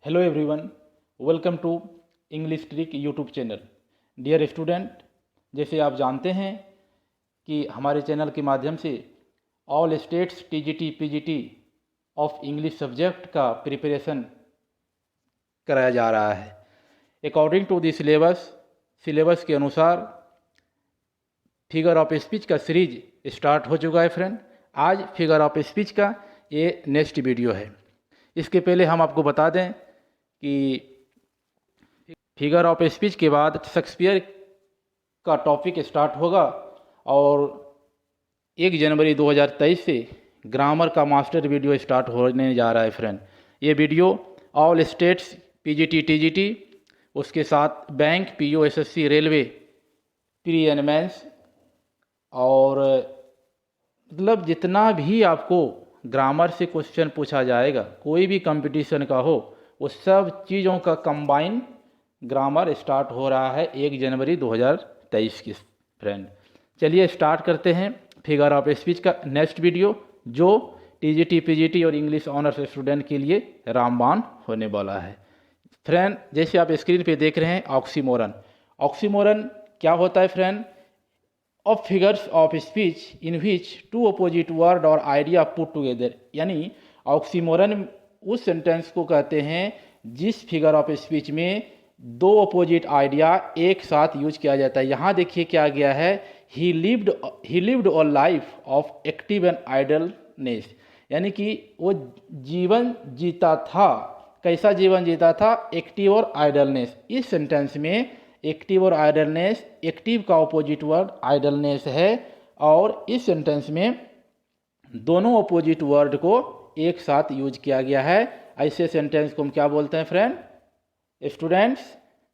Hello everyone, welcome to English trick YouTube channel. Dear student, जैसे आप जानते हैं कि हमारे चैनल के माध्यम से all states TGT PGT of English subject का प्रिपरेशन कराया जा रहा है। अकॉर्डिंग टू द सिलेबस के अनुसार फिगर ऑफ स्पीच का सीरीज स्टार्ट हो चुका है फ्रेंड। आज फिगर ऑफ स्पीच का ये नेक्स्ट वीडियो है। इसके पहले हम आपको बता दें कि फिगर ऑफ स्पीच के बाद शेक्सपियर का टॉपिक स्टार्ट होगा और 1 जनवरी 2023 से ग्रामर का मास्टर वीडियो स्टार्ट होने जा रहा है फ्रेंड। ये video all states PGT TGT, उसके साथ bank PO SSC railway pre and mains और मतलब जितना भी आपको ग्रामर से क्वेश्चन पूछा जाएगा, कोई भी कंपटीशन का हो, वो सब चीज़ों का कंबाइन ग्रामर स्टार्ट हो रहा है 1 जनवरी 2023 की फ्रेंड। चलिए स्टार्ट करते हैं फिगर ऑफ स्पीच का नेक्स्ट वीडियो, जो टीजीटी पीजीटी और इंग्लिश ऑनर्स स्टूडेंट के लिए रामबाण होने वाला है फ्रेंड। जैसे आप स्क्रीन पे देख रहे हैं ऑक्सीमोरन। ऑक्सीमोरन क्या होता है friend? Of figures of speech in which two opposite word और आइडिया पुट टुगेदर। यानी ऑक्सीमोरन उस सेंटेंस को कहते हैं जिस फिगर ऑफ स्पीच में दो अपोजिट आइडिया एक साथ यूज किया जाता है। यहाँ देखिए क्या गया है, ही lived a life of active and idleness. यानी कि वो जीवन जीता था। कैसा जीवन जीता था? एक्टिव और आइडलनेस। इस सेंटेंस में एक्टिव और आइडलनेस, एक्टिव का अपोजिट वर्ड आइडलनेस है और इस सेंटेंस में दोनों अपोजिट वर्ड को एक साथ यूज किया गया है। ऐसे सेंटेंस को हम क्या बोलते हैं फ्रेंड? स्टूडेंट्स,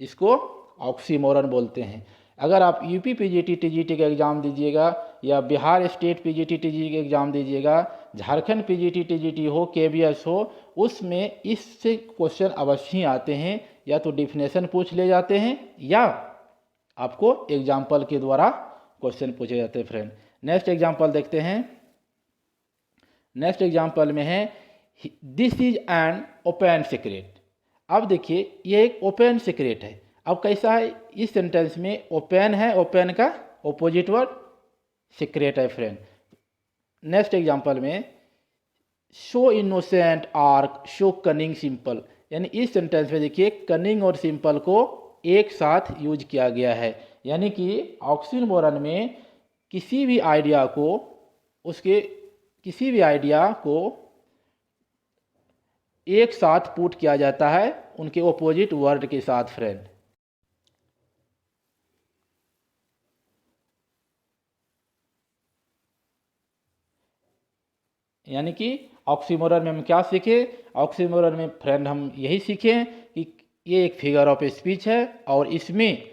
इसको ऑक्सीमोरन बोलते हैं। अगर आप यूपी पीजीटी टीजीटी का एग्ज़ाम दीजिएगा या बिहार स्टेट पीजीटी टीजीटी का एग्ज़ाम दीजिएगा, झारखंड पीजीटी टीजीटी हो, केबीएस हो, उसमें इससे क्वेश्चन अवश्य ही आते हैं। या तो डिफिनेशन पूछ ले जाते हैं या आपको एग्जाम्पल के द्वारा क्वेश्चन पूछे जाते हैं फ्रेंड। नेक्स्ट एग्जाम्पल देखते हैं। नेक्स्ट एग्जाम्पल में है this is an open secret. अब देखिए ये एक ओपन सीक्रेट है। अब कैसा है? इस सेंटेंस में ओपन है, ओपन का ऑपोजिट वर्ड सीक्रेट है फ्रेंड। नेक्स्ट एग्जांपल में show innocent arc show cunning simple. यानी इस सेंटेंस में देखिए कनिंग और सिंपल को एक साथ यूज किया गया है। यानी कि ऑक्सीमोरन में किसी भी आइडिया को एक साथ पुट किया जाता है उनके ऑपोजिट वर्ड के साथ फ्रेंड। यानी कि ऑक्सीमोरन में हम क्या सीखे? ऑक्सीमोरन में फ्रेंड हम यही सीखे कि ये एक फिगर ऑफ स्पीच है और इसमें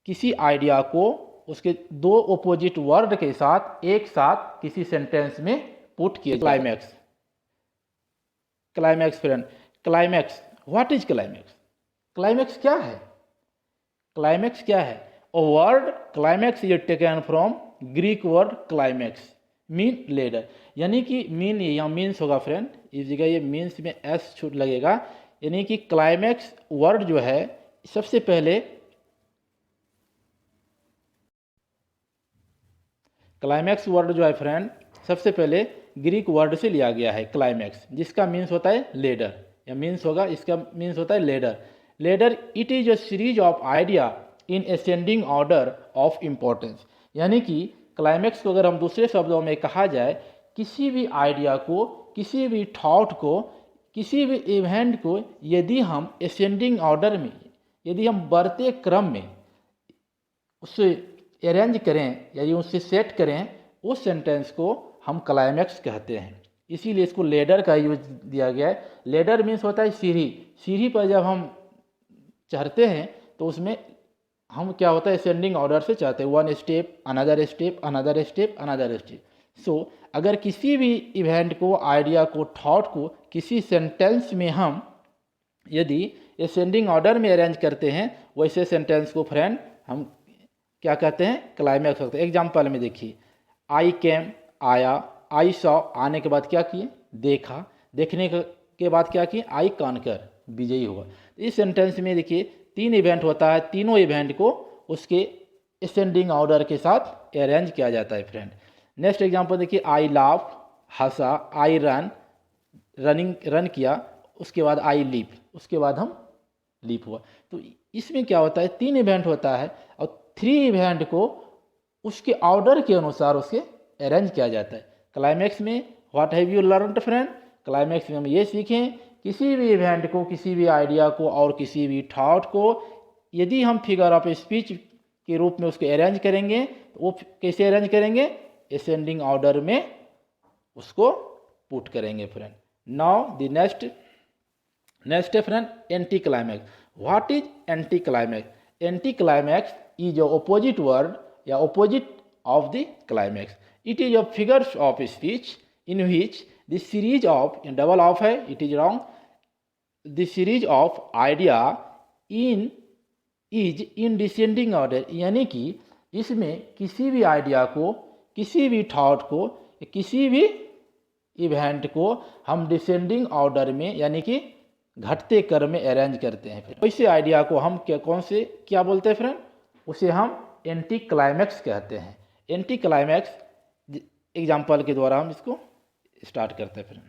किसी आइडिया को उसके दो ऑपोजिट वर्ड के साथ एक साथ किसी सेंटेंस में पुट किए। Climax friend. Climax, what is climax? Climax क्या है? क्लाइमैक्स क्या है? A word climax is taken from Greek word climax mean ladder. यानी कि मीन यहाँ मीन्स होगा फ्रेंड, इस जगह ये मीन्स में एस छूट लगेगा। यानी कि क्लाइमैक्स वर्ड जो है सबसे पहले क्लाइमैक्स वर्ड जो है फ्रेंड सबसे पहले ग्रीक वर्ड से लिया गया है क्लाइमैक्स, जिसका मीन्स होता है लेडर। या मीन्स होगा, इसका मीन्स होता है ladder. Ladder it is a series of idea in ascending order of importance. यानी कि क्लाइमैक्स को अगर हम दूसरे शब्दों में कहा जाए, किसी भी आइडिया को, किसी भी थॉट को, किसी भी इवेंट को यदि हम असेंडिंग ऑर्डर में, यदि हम बढ़ते क्रम में उससे अरेंज करें या उससे सेट करें, उस सेंटेंस को हम क्लाइमैक्स कहते हैं। इसीलिए इसको लेडर का यूज दिया गया है। लेडर मीन्स होता है सीढ़ी। सीढ़ी पर जब हम चढ़ते हैं तो उसमें हम क्या होता है, असेंडिंग ऑर्डर से चढ़ते हैं, one step another step another step another step. So अगर किसी भी इवेंट को, आइडिया को, थॉट को किसी सेंटेंस में हम यदि असेंडिंग ऑर्डर में अरेंज करते हैं, वैसे सेंटेंस को फ्रेंड हम क्या कहते हैं? क्लाइमैक्स होता है। एग्जाम्पल में देखिए, आई केम आया, आई सॉ आने के बाद क्या किए? देखा। देखने का के बाद क्या किए, आई कॉन्कर, विजयी हुआ। इस सेंटेंस में देखिए 3 इवेंट होता है, तीनों इवेंट को उसके असेंडिंग ऑर्डर के साथ अरेंज किया जाता है फ्रेंड। नेक्स्ट एग्जांपल देखिए, आई laugh, Hansa, I run, run किया, उसके बाद आई लीप, उसके बाद हम लीप हुआ। तो इसमें क्या होता है, 3 इवेंट होता है और 3 इवेंट को उसके ऑर्डर के अनुसार उसके अरेंज किया जाता है। क्लाइमैक्स में what have you learned friend, climax में हम ये सीखें, किसी भी इवेंट को, किसी भी आइडिया को और किसी भी थॉट को यदि हम फिगर ऑफ स्पीच के रूप में उसको अरेंज करेंगे तो वो कैसे अरेंज करेंगे, असेंडिंग ऑर्डर में उसको पुट करेंगे फ्रेंड। नाउ द नेक्स्ट है friend anti climax. What is anti climax, anti climax is opposite word या opposite of the climax. It is a figures of speech in which the series of, double of है, it is wrong, the series of idea is in descending order, यानी कि इसमें किसी भी idea को, किसी भी थॉट को, किसी भी इवेंट को हम डिसेंडिंग ऑर्डर में यानी कि घटते क्रम में अरेंज करते हैं। फिर वैसे आइडिया को हम कौन से क्या बोलते हैं फ्रेंड, उसे हम एंटी क्लाइमैक्स कहते हैं। एंटी क्लाइमैक्स एग्जाम्पल के द्वारा हम इसको स्टार्ट करते हैं friend.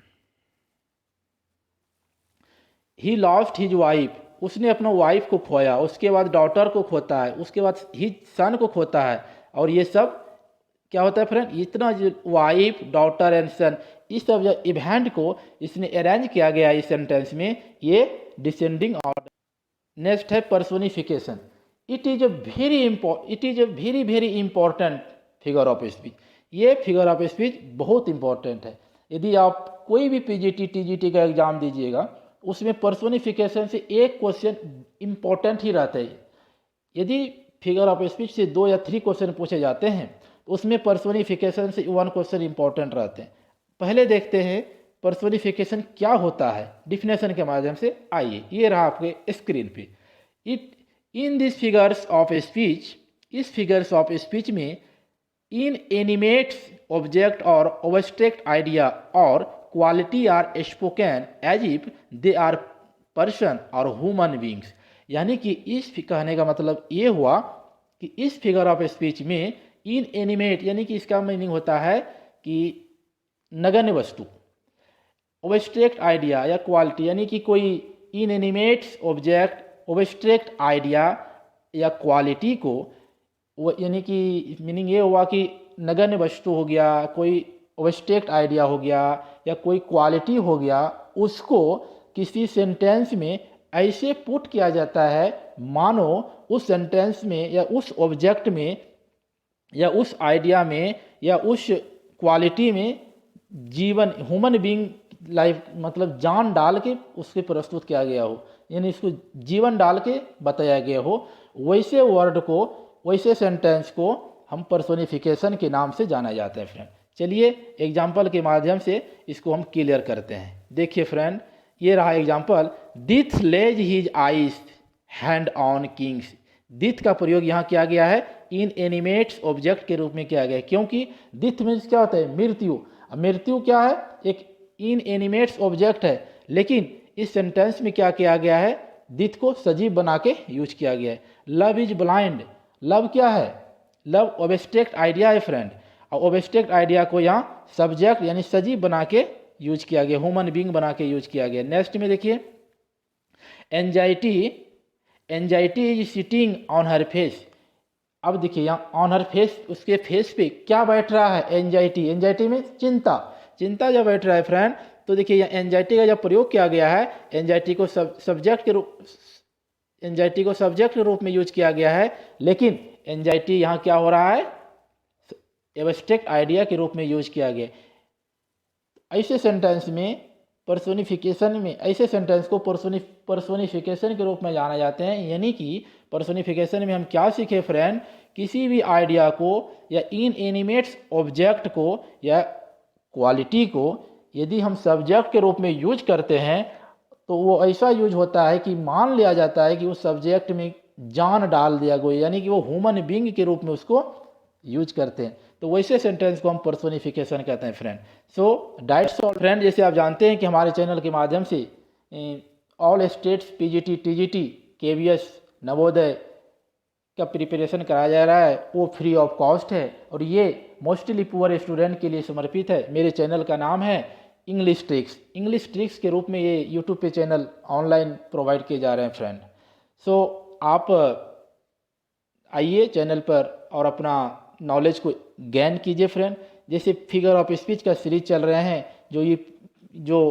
He lost his wife, उसने अपना वाइफ को खोया, उसके बाद डॉटर को खोता है, उसके बाद हिज सन को खोता है, और ये सब क्या होता है फ्रेंड, इतना जो वाइफ, डॉटर एंड सन, इस सब जो इवेंट को इसने अरेंज किया गया इस सेंटेंस में, ये डिसेंडिंग ऑर्डर। नेक्स्ट है personification. It is a very important figure of speech. ये फिगर ऑफ स्पीच बहुत इंपॉर्टेंट है। यदि आप कोई भी पीजीटी टीजीटी का एग्जाम दीजिएगा उसमें पर्सोनिफिकेशन से एक क्वेश्चन इंपॉर्टेंट ही रहता है। यदि फिगर ऑफ स्पीच से 2 या 3 क्वेश्चन पूछे जाते हैं तो उसमें पर्सोनिफिकेशन से 1 क्वेश्चन इंपॉर्टेंट रहते हैं। पहले देखते हैं पर्सोनिफिकेशन क्या होता है, डिफिनेशन के माध्यम से। आइए, ये रहा आपके स्क्रीन पे। It in this figures of speech, इस फिगर्स ऑफ स्पीच में इन एनिमेट्स ऑब्जेक्ट और ऑब्स्ट्रैक्ट आइडिया और quality are spoken as if they are person और ह्यूमन बींग्स। यानी कि इस कहने का मतलब ये हुआ कि इस फिगर ऑफ स्पीच में इन एनिमेट यानी कि इसका मीनिंग होता है कि नगण्य वस्तु, ऑब्स्ट्रैक्ट आइडिया या क्वालिटी यानी कि कोई इन एनिमेट्स ऑब्जेक्ट, ऑब्स्ट्रैक्ट आइडिया या क्वालिटी को, यानी कि मीनिंग ये हुआ कि नगण्य वस्तु हो गया, कोई ऑब्स्ट्रैक्ट आइडिया हो गया या कोई क्वालिटी हो गया, उसको किसी सेंटेंस में ऐसे पुट किया जाता है मानो उस सेंटेंस में या उस ऑब्जेक्ट में या उस आइडिया में या उस क्वालिटी में जीवन, ह्यूमन बीइंग लाइफ मतलब जान डाल के उसके प्रस्तुत किया गया हो, यानी इसको जीवन डाल के बताया गया हो। वैसे वर्ड को, वैसे सेंटेंस को हम पर्सोनिफिकेशन के नाम से जाना जाता है फ्रेंड। चलिए एग्जाम्पल के माध्यम से इसको हम क्लियर करते हैं। देखिए फ्रेंड, ये रहा example. Death lays his icy hand on kings. Death का प्रयोग यहाँ किया गया है इन एनिमेट्स ऑब्जेक्ट के रूप में किया गया है, क्योंकि दिथ मीन्स क्या होता है, मृत्यु। मृत्यु क्या है, एक इन एनिमेट्स ऑब्जेक्ट है, लेकिन इस सेंटेंस में क्या किया गया है, दिथ को सजीव बना के यूज किया गया है। लव इज ब्लाइंड, लव क्या है, लव ऑब्स्ट्रैक्ट आइडिया है फ्रेंड, और ऑब्स्ट्रैक्ट आइडिया को यहाँ सब्जेक्ट यानी सजीव बना के यूज किया गया, ह्यूमन बीइंग बना के यूज किया गया। नेक्स्ट में देखिए, anxiety is sitting on her face. अब देखिए यहाँ ऑन हर फेस, उसके फेस पे क्या बैठ रहा है, एंजाइटी। एंजाइटी में चिंता, चिंता जब बैठ रहा है फ्रेंड, तो देखिए यहाँ एंजाइटी का जब प्रयोग किया गया है, एंजाइटी को सब्जेक्ट के रूप में यूज किया गया है, लेकिन एंजाइटी यहाँ क्या हो रहा है, एब्स्ट्रैक्ट आइडिया के रूप में यूज किया गया। ऐसे सेंटेंस में पर्सोनिफिकेशन में, ऐसे सेंटेंस को पर्सोनिफिकेशन के रूप में जाना जाते हैं। यानी कि पर्सोनिफिकेशन में हम क्या सीखे फ्रेंड, किसी भी आइडिया को या इन एनिमेट्स ऑब्जेक्ट को या क्वालिटी को यदि हम सब्जेक्ट के रूप में यूज करते हैं तो वो ऐसा यूज होता है कि मान लिया जाता है कि उस सब्जेक्ट में जान डाल दिया गया, यानी कि वो ह्यूमन बीइंग के रूप में उसको यूज करते हैं। तो वैसे सेंटेंस को हम पर्सोनिफिकेशन कहते हैं फ्रेंड। सो डाइट्स ऑल फ्रेंड, जैसे आप जानते हैं कि हमारे चैनल के माध्यम से all states PGT TGT KVS Navodaya का प्रिपरेशन कराया जा रहा है, वो फ्री ऑफ कॉस्ट है और ये मोस्टली पुअर स्टूडेंट के लिए समर्पित है। मेरे चैनल का नाम है इंग्लिश ट्रिक्स। इंग्लिश ट्रिक्स के रूप में ये यूट्यूब पे चैनल ऑनलाइन प्रोवाइड किए जा रहे हैं फ्रेंड। सो आप आइए चैनल पर और अपना नॉलेज को गेन कीजिए फ्रेंड। जैसे फिगर ऑफ स्पीच का सीरीज चल रहे हैं, जो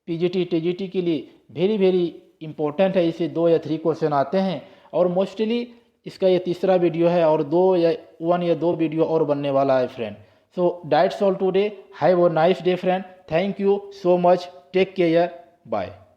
पीजीटी टीजीटी के लिए वेरी वेरी इंपॉर्टेंट है। इसे 2 या 3 क्वेश्चन आते हैं और मोस्टली इसका ये तीसरा वीडियो है और 1 या 2 वीडियो और बनने वाला है friend. So that's all today, have a nice day friend. Thank you so much, take care, bye.